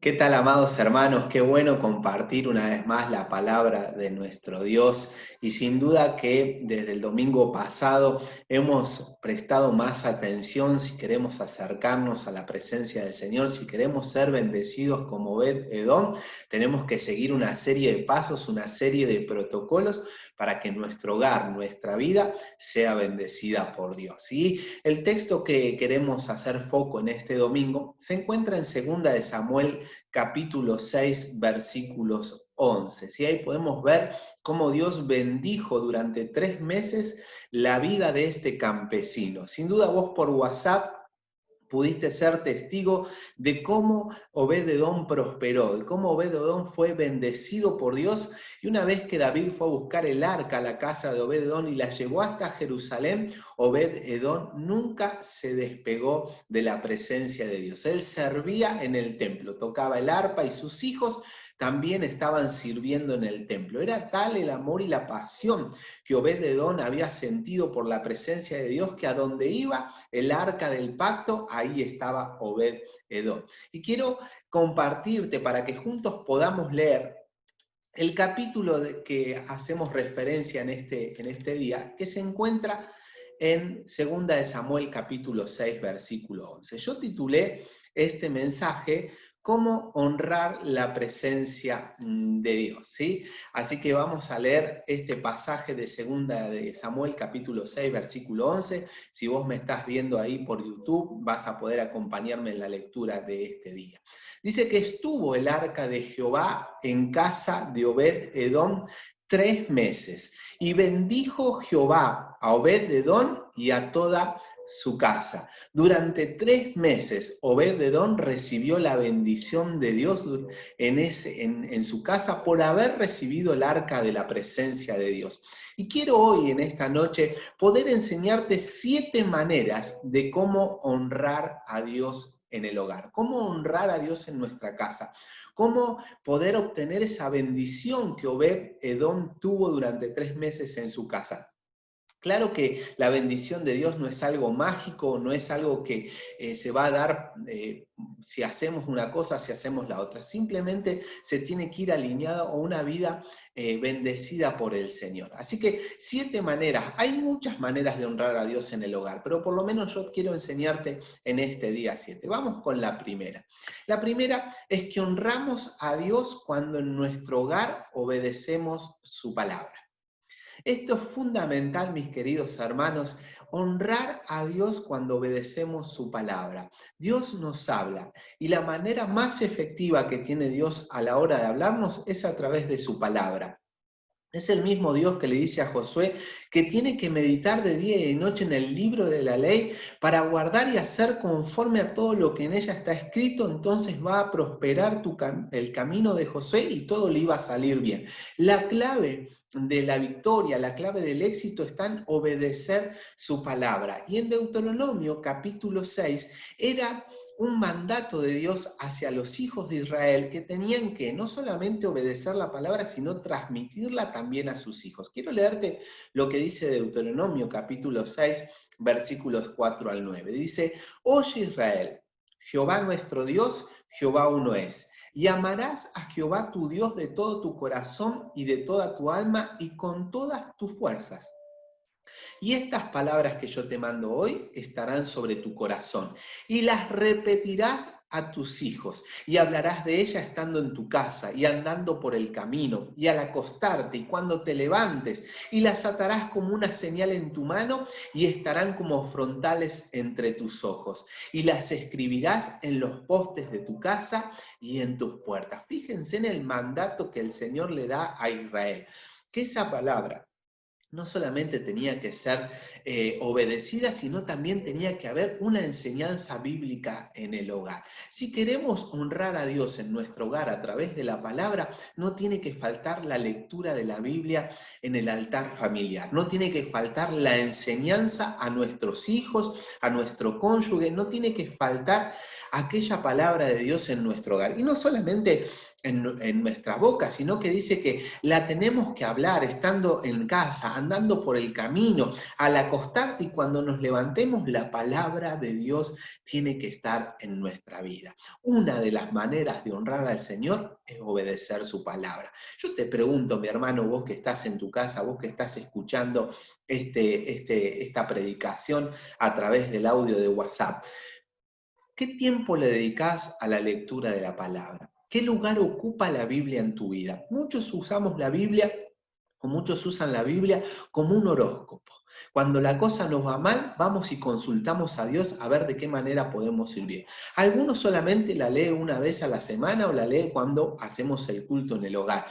¿Qué tal, amados hermanos? Qué bueno compartir una vez más la palabra de nuestro Dios. Y sin duda que desde el domingo pasado hemos prestado más atención si queremos acercarnos a la presencia del Señor, si queremos ser bendecidos como Obed-Edom, tenemos que seguir una serie de pasos, una serie de protocolos para que nuestro hogar, nuestra vida, sea bendecida por Dios. Y el texto que queremos hacer foco en este domingo se encuentra en 2 de Samuel capítulo 6, versículos 11. ¿Sí? Ahí podemos ver cómo Dios bendijo durante 3 meses la vida de este campesino. Sin duda vos por WhatsApp pudiste ser testigo de cómo Obed-Edom prosperó, de cómo Obed-Edom fue bendecido por Dios. Y una vez que David fue a buscar el arca a la casa de Obed-Edom y la llevó hasta Jerusalén, Obed-Edom nunca se despegó de la presencia de Dios. Él servía en el templo, tocaba el arpa y sus hijos también estaban sirviendo en el templo. Era tal el amor y la pasión que Obed-Edom había sentido por la presencia de Dios que a donde iba el arca del pacto, ahí estaba Obed-Edom. Y quiero compartirte para que juntos podamos leer el capítulo que hacemos referencia en este día, que se encuentra en 2 de Samuel capítulo 6, versículo 11. Yo titulé este mensaje "Cómo honrar la presencia de Dios", ¿sí? Así que vamos a leer este pasaje de 2 de Samuel capítulo 6, versículo 11. Si vos me estás viendo ahí por YouTube, vas a poder acompañarme en la lectura de este día. Dice que estuvo el arca de Jehová en casa de Obed-Edom 3 meses, y bendijo Jehová a Obed-Edom y a toda su casa. Durante 3 meses, Obed-Edom recibió la bendición de Dios en su casa por haber recibido el arca de la presencia de Dios. Y quiero hoy, en esta noche, poder enseñarte 7 maneras de cómo honrar a Dios en el hogar, cómo honrar a Dios en nuestra casa, cómo poder obtener esa bendición que Obed-Edom tuvo durante 3 meses en su casa. Claro que la bendición de Dios no es algo mágico, no es algo que se va a dar si hacemos una cosa, si hacemos la otra. Simplemente se tiene que ir alineado a una vida bendecida por el Señor. Así que 7 maneras, hay muchas maneras de honrar a Dios en el hogar, pero por lo menos yo quiero enseñarte en este día 7. Vamos con la primera. La primera es que honramos a Dios cuando en nuestro hogar obedecemos su palabra. Esto es fundamental, mis queridos hermanos, honrar a Dios cuando obedecemos su palabra. Dios nos habla y la manera más efectiva que tiene Dios a la hora de hablarnos es a través de su palabra. Es el mismo Dios que le dice a Josué que tiene que meditar de día y de noche en el libro de la ley para guardar y hacer conforme a todo lo que en ella está escrito, entonces va a prosperar el camino de Josué y todo le iba a salir bien. La clave de la victoria, la clave del éxito está en obedecer su palabra. Y en Deuteronomio capítulo 6 era un mandato de Dios hacia los hijos de Israel que tenían que no solamente obedecer la palabra, sino transmitirla también a sus hijos. Quiero leerte lo que dice Deuteronomio capítulo 6, versículos 4 al 9. Dice: Oye Israel, Jehová nuestro Dios, Jehová uno es. Y amarás a Jehová tu Dios de todo tu corazón y de toda tu alma y con todas tus fuerzas. Y estas palabras que yo te mando hoy estarán sobre tu corazón, y las repetirás a tus hijos, y hablarás de ellas estando en tu casa, y andando por el camino, y al acostarte, y cuando te levantes, y las atarás como una señal en tu mano, y estarán como frontales entre tus ojos, y las escribirás en los postes de tu casa y en tus puertas. Fíjense en el mandato que el Señor le da a Israel, que esa palabra no solamente tenía que ser obedecida, sino también tenía que haber una enseñanza bíblica en el hogar. Si queremos honrar a Dios en nuestro hogar a través de la palabra, no tiene que faltar la lectura de la Biblia en el altar familiar, no tiene que faltar la enseñanza a nuestros hijos, a nuestro cónyuge, no tiene que faltar aquella palabra de Dios en nuestro hogar. Y no solamente en nuestra boca, sino que dice que la tenemos que hablar estando en casa, andando por el camino, al acostarte y cuando nos levantemos, la palabra de Dios tiene que estar en nuestra vida. Una de las maneras de honrar al Señor es obedecer su palabra. Yo te pregunto, mi hermano, vos que estás en tu casa, vos que estás escuchando esta predicación a través del audio de WhatsApp, ¿qué tiempo le dedicás a la lectura de la palabra? ¿Qué lugar ocupa la Biblia en tu vida? Muchos usamos la Biblia, o muchos usan la Biblia como un horóscopo. Cuando la cosa nos va mal, vamos y consultamos a Dios a ver de qué manera podemos servir. Algunos solamente la leen una vez a la semana o la leen cuando hacemos el culto en el hogar.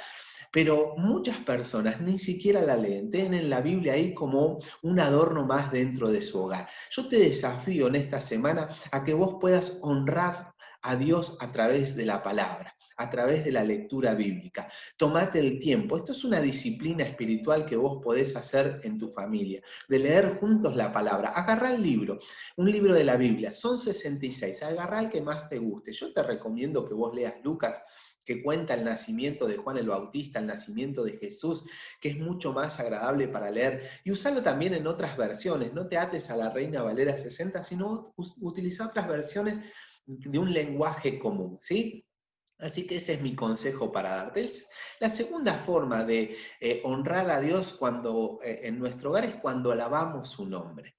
Pero muchas personas ni siquiera la leen, tienen la Biblia ahí como un adorno más dentro de su hogar. Yo te desafío en esta semana a que vos puedas honrar a Dios a través de la palabra, a través de la lectura bíblica. Tomate el tiempo. Esto es una disciplina espiritual que vos podés hacer en tu familia, de leer juntos la palabra. Agarrá el libro, un libro de la Biblia, son 66, agarrá el que más te guste. Yo te recomiendo que vos leas Lucas, que cuenta el nacimiento de Juan el Bautista, el nacimiento de Jesús, que es mucho más agradable para leer. Y usarlo también en otras versiones, no te ates a la Reina Valera 60, sino utiliza otras versiones de un lenguaje común, ¿sí? Así que ese es mi consejo para darte. La segunda forma de honrar a Dios en nuestro hogar es cuando alabamos su nombre.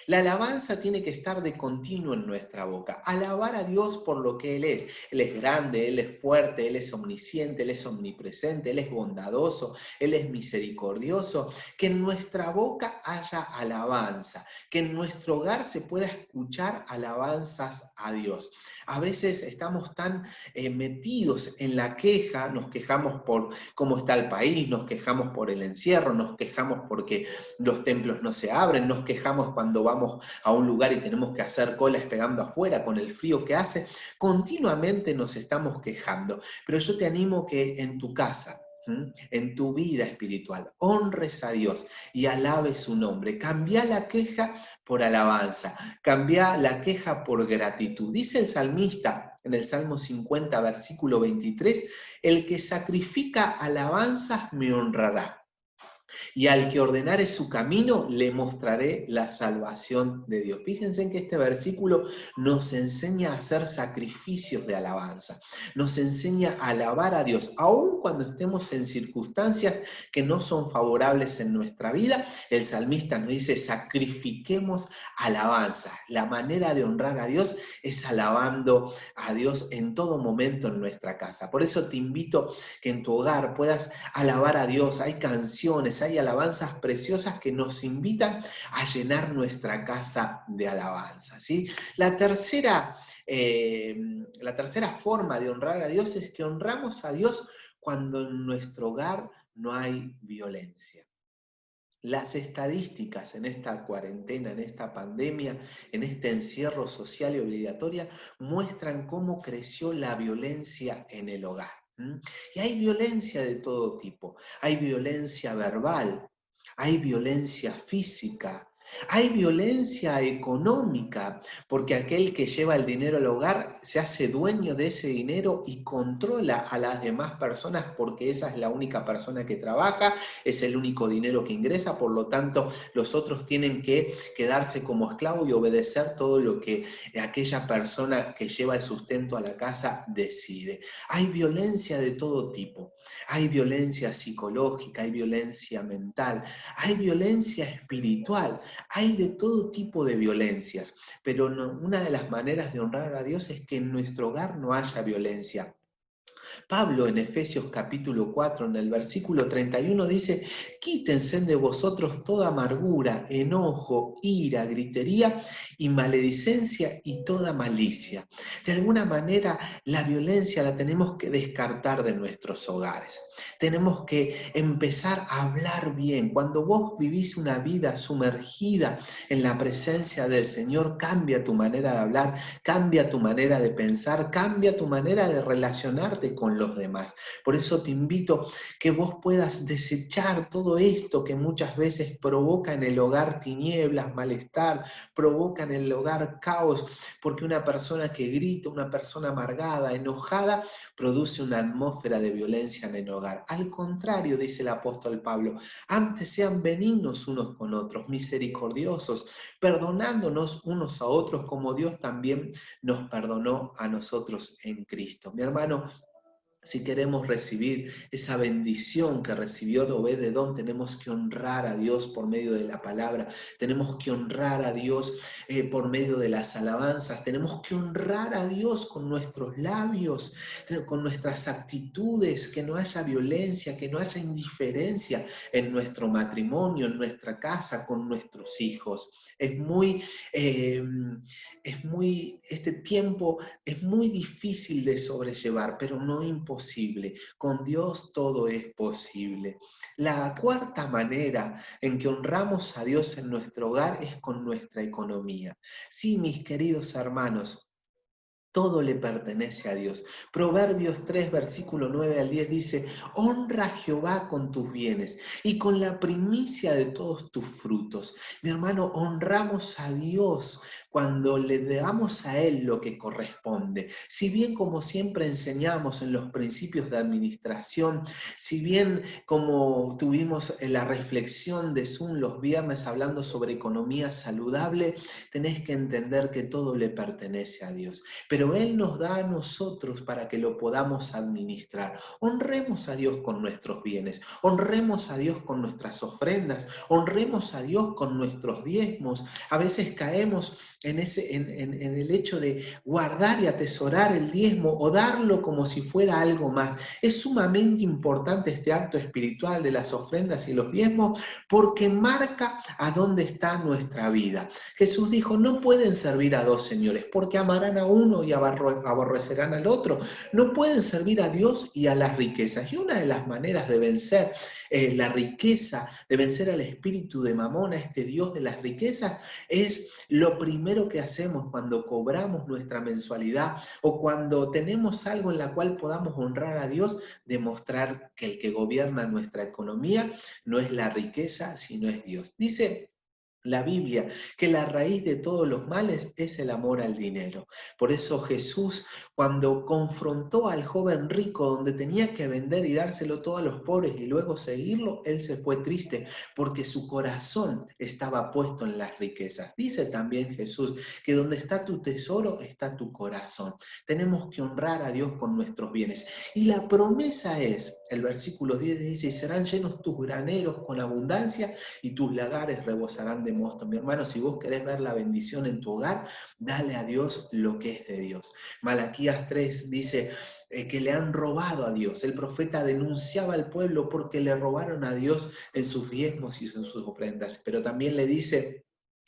La alabanza tiene que estar de continuo en nuestra boca. Alabar a Dios por lo que Él es. Él es grande, Él es fuerte, Él es omnisciente, Él es omnipresente, Él es bondadoso, Él es misericordioso. Que en nuestra boca haya alabanza, que en nuestro hogar se pueda escuchar alabanzas a Dios. A veces estamos tan metidos en la queja, nos quejamos por cómo está el país, nos quejamos por el encierro, nos quejamos porque los templos no se abren, nos quejamos cuando vamos a un lugar y tenemos que hacer cola esperando afuera con el frío que hace. Continuamente nos estamos quejando, pero yo te animo que en tu casa, en tu vida espiritual, honres a Dios y alabes su nombre. Cambia la queja por alabanza, cambia la queja por gratitud. Dice el salmista en el Salmo 50, versículo 23, el que sacrifica alabanzas me honrará. Y al que ordenare su camino, le mostraré la salvación de Dios. Fíjense en que este versículo nos enseña a hacer sacrificios de alabanza. Nos enseña a alabar a Dios. Aun cuando estemos en circunstancias que no son favorables en nuestra vida, el salmista nos dice, sacrifiquemos alabanza. La manera de honrar a Dios es alabando a Dios en todo momento en nuestra casa. Por eso te invito que en tu hogar puedas alabar a Dios. Hay canciones, hay alabanzas preciosas que nos invitan a llenar nuestra casa de alabanza, ¿sí? La tercera forma de honrar a Dios es que honramos a Dios cuando en nuestro hogar no hay violencia. Las estadísticas en esta cuarentena, en esta pandemia, en este encierro social y obligatorio, muestran cómo creció la violencia en el hogar. Y hay violencia de todo tipo. Hay violencia verbal, hay violencia física, hay violencia económica, porque aquel que lleva el dinero al hogar se hace dueño de ese dinero y controla a las demás personas porque esa es la única persona que trabaja, es el único dinero que ingresa, por lo tanto los otros tienen que quedarse como esclavos y obedecer todo lo que aquella persona que lleva el sustento a la casa decide. Hay violencia de todo tipo, hay violencia psicológica, hay violencia mental, hay violencia espiritual. Hay de todo tipo de violencias, pero una de las maneras de honrar a Dios es que en nuestro hogar no haya violencia. Pablo en Efesios capítulo 4, en el versículo 31 dice, quítense de vosotros toda amargura, enojo, ira, gritería y maledicencia y toda malicia. De alguna manera la violencia la tenemos que descartar de nuestros hogares. Tenemos que empezar a hablar bien. Cuando vos vivís una vida sumergida en la presencia del Señor, cambia tu manera de hablar, cambia tu manera de pensar, cambia tu manera de relacionarte con los demás. Por eso te invito que vos puedas desechar todo esto que muchas veces provoca en el hogar tinieblas, malestar, provoca en el hogar caos, porque una persona que grita, una persona amargada, enojada, produce una atmósfera de violencia en el hogar. Al contrario, dice el apóstol Pablo, antes sean benignos unos con otros, misericordiosos, perdonándonos unos a otros como Dios también nos perdonó a nosotros en Cristo. Mi hermano, si queremos recibir esa bendición que recibió Obed-Edom, tenemos que honrar a Dios por medio de la palabra, tenemos que honrar a Dios por medio de las alabanzas, tenemos que honrar a Dios con nuestros labios, con nuestras actitudes, que no haya violencia, que no haya indiferencia en nuestro matrimonio, en nuestra casa, con nuestros hijos. Este tiempo es muy difícil de sobrellevar, pero no imposible. Con Dios todo es posible. La cuarta manera en que honramos a Dios en nuestro hogar es con nuestra economía. Sí, mis queridos hermanos, todo le pertenece a Dios. Proverbios 3, versículo 9 al 10 dice, honra a Jehová con tus bienes y con la primicia de todos tus frutos. Mi hermano, honramos a Dios cuando le damos a Él lo que corresponde. Si bien como siempre enseñamos en los principios de administración, si bien como tuvimos la reflexión de Zoom los viernes hablando sobre economía saludable, tenés que entender que todo le pertenece a Dios. Pero Él nos da a nosotros para que lo podamos administrar. Honremos a Dios con nuestros bienes, honremos a Dios con nuestras ofrendas, honremos a Dios con nuestros diezmos. A veces caemos en el hecho de guardar y atesorar el diezmo o darlo como si fuera algo más. Es sumamente importante este acto espiritual de las ofrendas y los diezmos porque marca a dónde está nuestra vida. Jesús dijo, no pueden servir a dos señores porque amarán a uno y aborrecerán al otro. No pueden servir a Dios y a las riquezas. Y una de las maneras de vencer la riqueza, de vencer al espíritu de Mamón, a este Dios de las riquezas, es lo primero que hacemos cuando cobramos nuestra mensualidad o cuando tenemos algo en la cual podamos honrar a Dios, demostrar que el que gobierna nuestra economía no es la riqueza, sino es Dios. Dice la Biblia que la raíz de todos los males es el amor al dinero. Por eso Jesús, cuando confrontó al joven rico donde tenía que vender y dárselo todo a los pobres y luego seguirlo, él se fue triste porque su corazón estaba puesto en las riquezas. Dice también Jesús que donde está tu tesoro está tu corazón. Tenemos que honrar a Dios con nuestros bienes. Y la promesa es, el versículo 10 dice, y serán llenos tus graneros con abundancia y tus lagares rebosarán de mosto. Mi hermano, si vos querés ver la bendición en tu hogar, dale a Dios lo que es de Dios. Malaquías 3 dice que le han robado a Dios. El profeta denunciaba al pueblo porque le robaron a Dios en sus diezmos y en sus ofrendas. Pero también le dice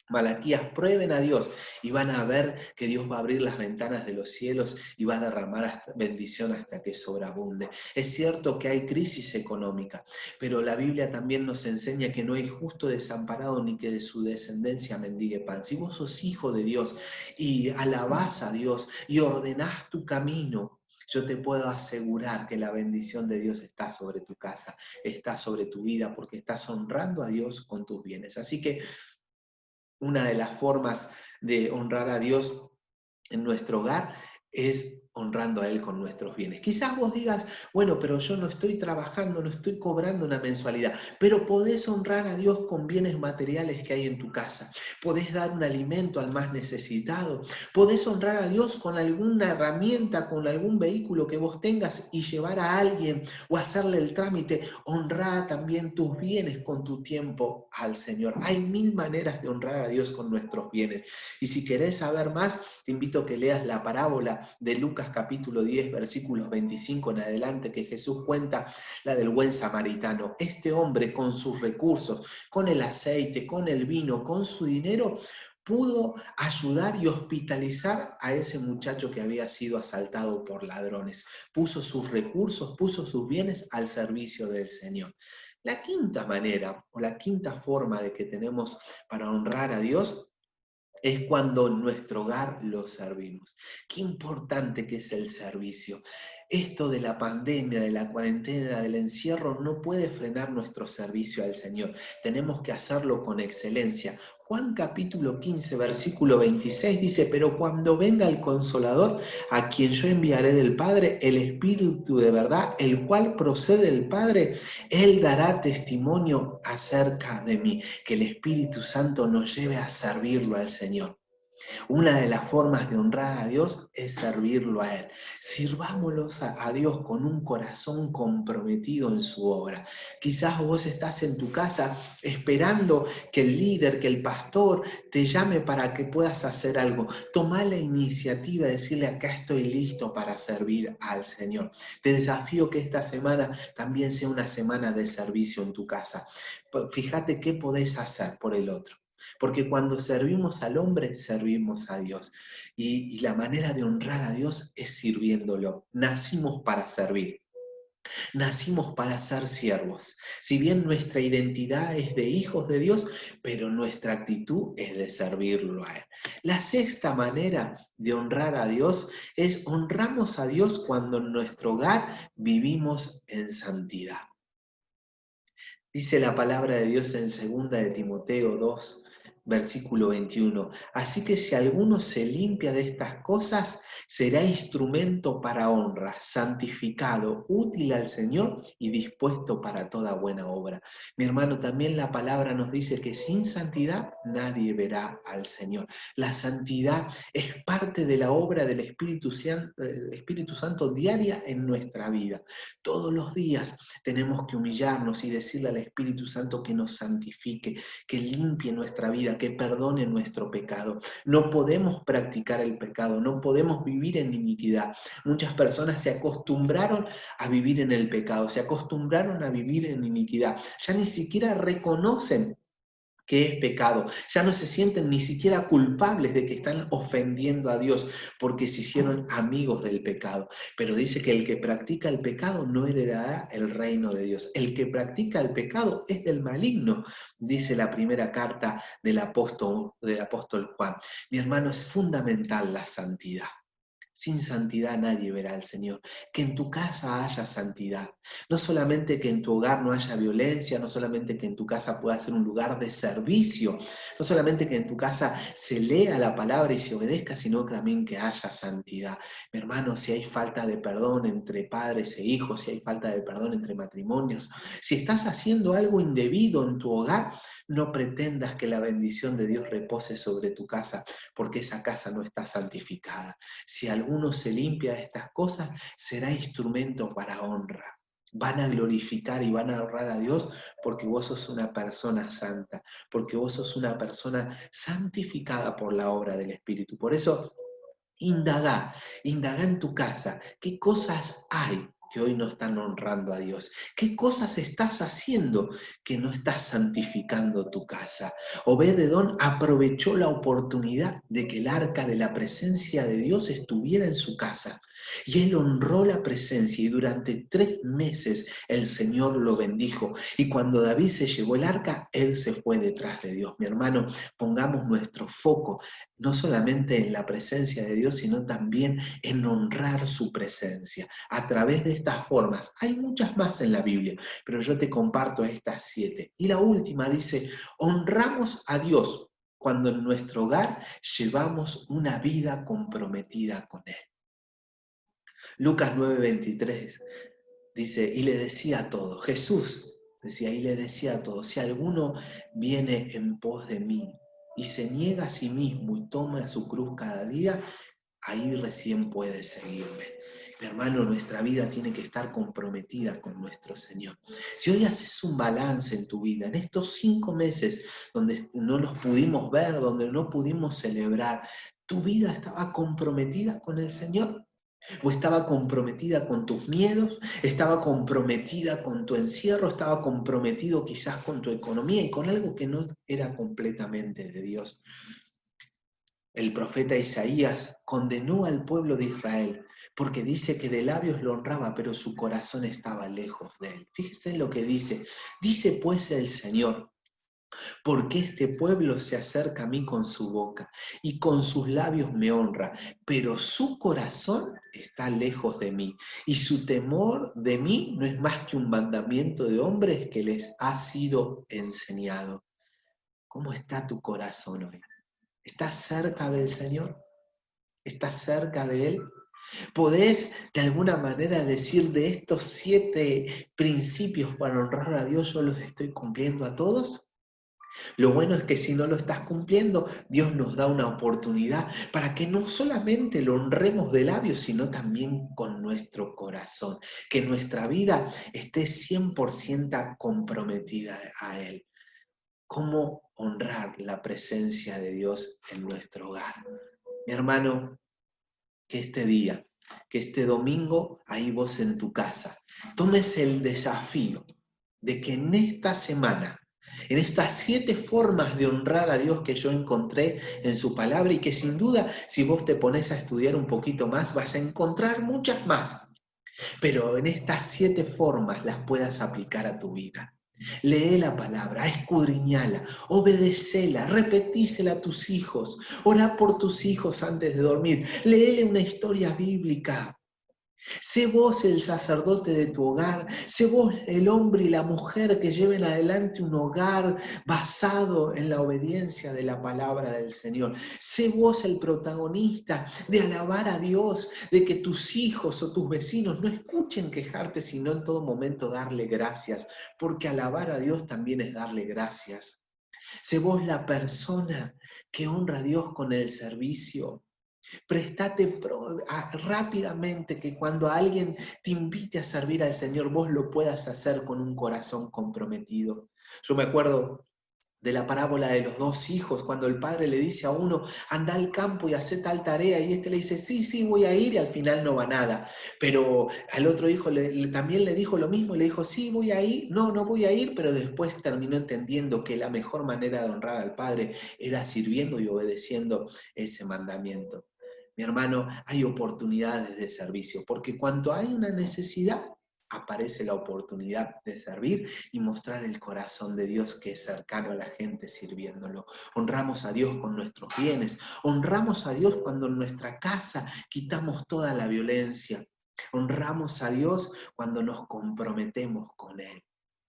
Malaquías, prueben a Dios y van a ver que Dios va a abrir las ventanas de los cielos y va a derramar bendición hasta que sobreabunde. Es cierto que hay crisis económica, pero la Biblia también nos enseña que no hay justo desamparado ni que de su descendencia mendigue pan. Si vos sos hijo de Dios y alabás a Dios y ordenás tu camino, yo te puedo asegurar que la bendición de Dios está sobre tu casa, está sobre tu vida, porque estás honrando a Dios con tus bienes. Así que una de las formas de honrar a Dios en nuestro hogar es honrando a Él con nuestros bienes. Quizás vos digas, bueno, pero yo no estoy trabajando, no estoy cobrando una mensualidad, pero podés honrar a Dios con bienes materiales que hay en tu casa. Podés dar un alimento al más necesitado. Podés honrar a Dios con alguna herramienta, con algún vehículo que vos tengas y llevar a alguien o hacerle el trámite. Honrar también tus bienes con tu tiempo al Señor. Hay mil maneras de honrar a Dios con nuestros bienes. Y si querés saber más, te invito a que leas la parábola de Lucas capítulo 10, versículos 25 en adelante, que Jesús cuenta la del buen samaritano. Este hombre con sus recursos, con el aceite, con el vino, con su dinero, pudo ayudar y hospitalizar a ese muchacho que había sido asaltado por ladrones. Puso sus recursos, puso sus bienes al servicio del Señor. La quinta manera o la quinta forma de que tenemos para honrar a Dios es cuando en nuestro hogar lo servimos. Qué importante que es el servicio. Esto de la pandemia, de la cuarentena, del encierro, no puede frenar nuestro servicio al Señor. Tenemos que hacerlo con excelencia. Juan capítulo 15, versículo 26 dice, pero cuando venga el Consolador, a quien yo enviaré del Padre, el Espíritu de verdad, el cual procede del Padre, Él dará testimonio acerca de mí. Que el Espíritu Santo nos lleve a servirlo al Señor. Una de las formas de honrar a Dios es servirlo a Él. Sirvámoslos a Dios con un corazón comprometido en su obra. Quizás vos estás en tu casa esperando que el líder, que el pastor te llame para que puedas hacer algo. Tomá la iniciativa de decirle, acá estoy listo para servir al Señor. Te desafío que esta semana también sea una semana de servicio en tu casa. Fíjate qué podés hacer por el otro. Porque cuando servimos al hombre, servimos a Dios. Y la manera de honrar a Dios es sirviéndolo. Nacimos para servir. Nacimos para ser siervos. Si bien nuestra identidad es de hijos de Dios, pero nuestra actitud es de servirlo a Él. La sexta manera de honrar a Dios es honramos a Dios cuando en nuestro hogar vivimos en santidad. Dice la palabra de Dios en 2 de Timoteo 2, versículo 21. Así que si alguno se limpia de estas cosas, será instrumento para honra, santificado, útil al Señor y dispuesto para toda buena obra. Mi hermano, también la palabra nos dice que sin santidad nadie verá al Señor. La santidad es parte de la obra del Espíritu Santo diaria en nuestra vida. Todos los días tenemos que humillarnos y decirle al Espíritu Santo que nos santifique, que limpie nuestra vida, que perdone nuestro pecado. No podemos practicar el pecado, no podemos vivir en iniquidad. Muchas personas se acostumbraron a vivir en el pecado, se acostumbraron a vivir en iniquidad. Ya ni siquiera reconocen que es pecado. Ya no se sienten ni siquiera culpables de que están ofendiendo a Dios porque se hicieron amigos del pecado. Pero dice que el que practica el pecado no heredará el reino de Dios. El que practica el pecado es del maligno, dice la primera carta del apóstol Juan. Mi hermano, es fundamental la santidad. Sin santidad nadie verá al Señor. Que en tu casa haya santidad. No solamente que en tu hogar no haya violencia, no solamente que en tu casa pueda ser un lugar de servicio, no solamente que en tu casa se lea la palabra y se obedezca, sino también que haya santidad. Mi hermano, si hay falta de perdón entre padres e hijos, si hay falta de perdón entre matrimonios, si estás haciendo algo indebido en tu hogar, no pretendas que la bendición de Dios repose sobre tu casa, porque esa casa no está santificada. Si alguno se limpia de estas cosas, será instrumento para honra. Van a glorificar y van a honrar a Dios porque vos sos una persona santa, porque vos sos una persona santificada por la obra del Espíritu. Por eso, indaga en tu casa. ¿Qué cosas hay que hoy no están honrando a Dios? ¿Qué cosas estás haciendo que no estás santificando tu casa? Obed-Edom aprovechó la oportunidad de que el arca de la presencia de Dios estuviera en su casa. Y él honró la presencia y durante 3 meses el Señor lo bendijo. Y cuando David se llevó el arca, él se fue detrás de Dios. Mi hermano, pongamos nuestro foco no solamente en la presencia de Dios, sino también en honrar su presencia. A través de estas formas, hay muchas más en la Biblia, pero yo te comparto estas 7. Y la última dice, honramos a Dios cuando en nuestro hogar llevamos una vida comprometida con Él. Lucas 9:23 dice, y le decía a todos, Jesús decía, y le decía a todos, si alguno viene en pos de mí y se niega a sí mismo y toma su cruz cada día, ahí recién puede seguirme. Mi hermano, nuestra vida tiene que estar comprometida con nuestro Señor. Si hoy haces un balance en tu vida, en estos 5 meses donde no nos pudimos ver, donde no pudimos celebrar, ¿tu vida estaba comprometida con el Señor? ¿O estaba comprometida con tus miedos? ¿Estaba comprometida con tu encierro? ¿Estaba comprometido quizás con tu economía y con algo que no era completamente de Dios? El profeta Isaías condenó al pueblo de Israel porque dice que de labios lo honraba, pero su corazón estaba lejos de él. Fíjese lo que dice. Dice pues el Señor, Porque este pueblo se acerca a mí con su boca y con sus labios me honra, pero su corazón está lejos de mí y su temor de mí no es más que un mandamiento de hombres que les ha sido enseñado. ¿Cómo está tu corazón hoy? ¿Estás cerca del Señor? ¿Estás cerca de Él? ¿Podés de alguna manera decir de estos 7 principios para honrar a Dios, yo los estoy cumpliendo a todos? Lo bueno es que si no lo estás cumpliendo, Dios nos da una oportunidad para que no solamente lo honremos de labios, sino también con nuestro corazón, que nuestra vida esté 100% comprometida a Él. ¿Cómo honrar la presencia de Dios en nuestro hogar? Mi hermano, que este día, que este domingo, ahí vos en tu casa, tomes el desafío de que en esta semana, en estas 7 formas de honrar a Dios que yo encontré en su palabra y que sin duda, si vos te pones a estudiar un poquito más, vas a encontrar muchas más, pero en estas 7 formas las puedas aplicar a tu vida. Lee la palabra, escudriñala, obedecela, repetísela a tus hijos, ora por tus hijos antes de dormir, léele una historia bíblica. Sé vos el sacerdote de tu hogar, sé vos el hombre y la mujer que lleven adelante un hogar basado en la obediencia de la palabra del Señor. Sé vos el protagonista de alabar a Dios, de que tus hijos o tus vecinos no escuchen quejarte, sino en todo momento darle gracias, porque alabar a Dios también es darle gracias. Sé vos la persona que honra a Dios con el servicio. Prestate rápidamente que cuando alguien te invite a servir al Señor, vos lo puedas hacer con un corazón comprometido. Yo me acuerdo de la parábola de los 2 hijos, cuando el padre le dice a uno, anda al campo y hace tal tarea, y este le dice, sí, sí, voy a ir, y al final no va nada. Pero al otro hijo también le dijo lo mismo, y le dijo, sí, voy a ir, no, no voy a ir, pero después terminó entendiendo que la mejor manera de honrar al padre era sirviendo y obedeciendo ese mandamiento. Mi hermano, hay oportunidades de servicio, porque cuando hay una necesidad, aparece la oportunidad de servir y mostrar el corazón de Dios que es cercano a la gente sirviéndolo. Honramos a Dios con nuestros bienes, honramos a Dios cuando en nuestra casa quitamos toda la violencia, honramos a Dios cuando nos comprometemos con Él.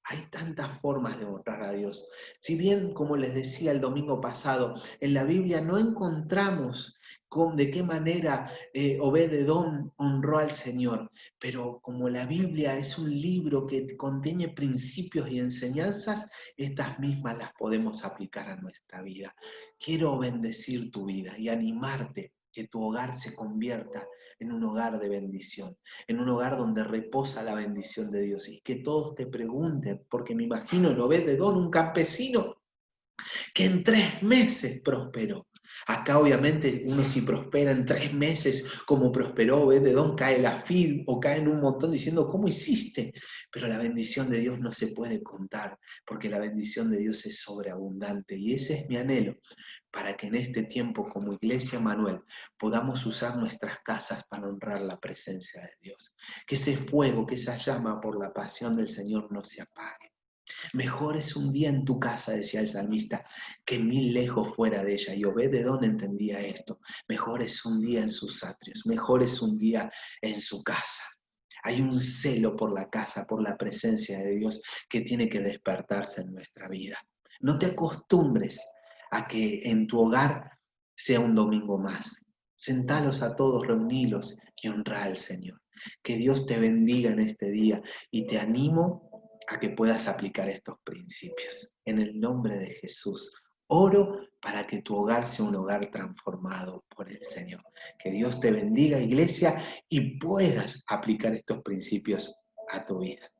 Hay tantas formas de honrar a Dios. Si bien, como les decía el domingo pasado, en la Biblia no encontramos de qué manera Obed-Edom honró al Señor, pero como la Biblia es un libro que contiene principios y enseñanzas, estas mismas las podemos aplicar a nuestra vida. Quiero bendecir tu vida y animarte que tu hogar se convierta en un hogar de bendición, en un hogar donde reposa la bendición de Dios y que todos te pregunten, porque me imagino en Obed-Edom un campesino que en 3 meses prosperó. Acá obviamente uno si prospera en 3 meses como prosperó Obed-Edom, cae la FID o cae en un montón diciendo, ¿cómo hiciste? Pero la bendición de Dios no se puede contar, porque la bendición de Dios es sobreabundante y ese es mi anhelo, para que en este tiempo como Iglesia Manuel podamos usar nuestras casas para honrar la presencia de Dios. Que ese fuego, que esa llama por la pasión del Señor no se apague. Mejor es un día en tu casa, decía el salmista, que 1000 lejos fuera de ella. Y Obed-Edom entendía esto. Mejor es un día en sus atrios, mejor es un día en su casa. Hay un celo por la casa, por la presencia de Dios que tiene que despertarse en nuestra vida. No te acostumbres a que en tu hogar sea un domingo más. Sentalos a todos, reunilos y honra al Señor. Que Dios te bendiga en este día y te animo a que puedas aplicar estos principios. En el nombre de Jesús, oro para que tu hogar sea un hogar transformado por el Señor. Que Dios te bendiga, iglesia, y puedas aplicar estos principios a tu vida.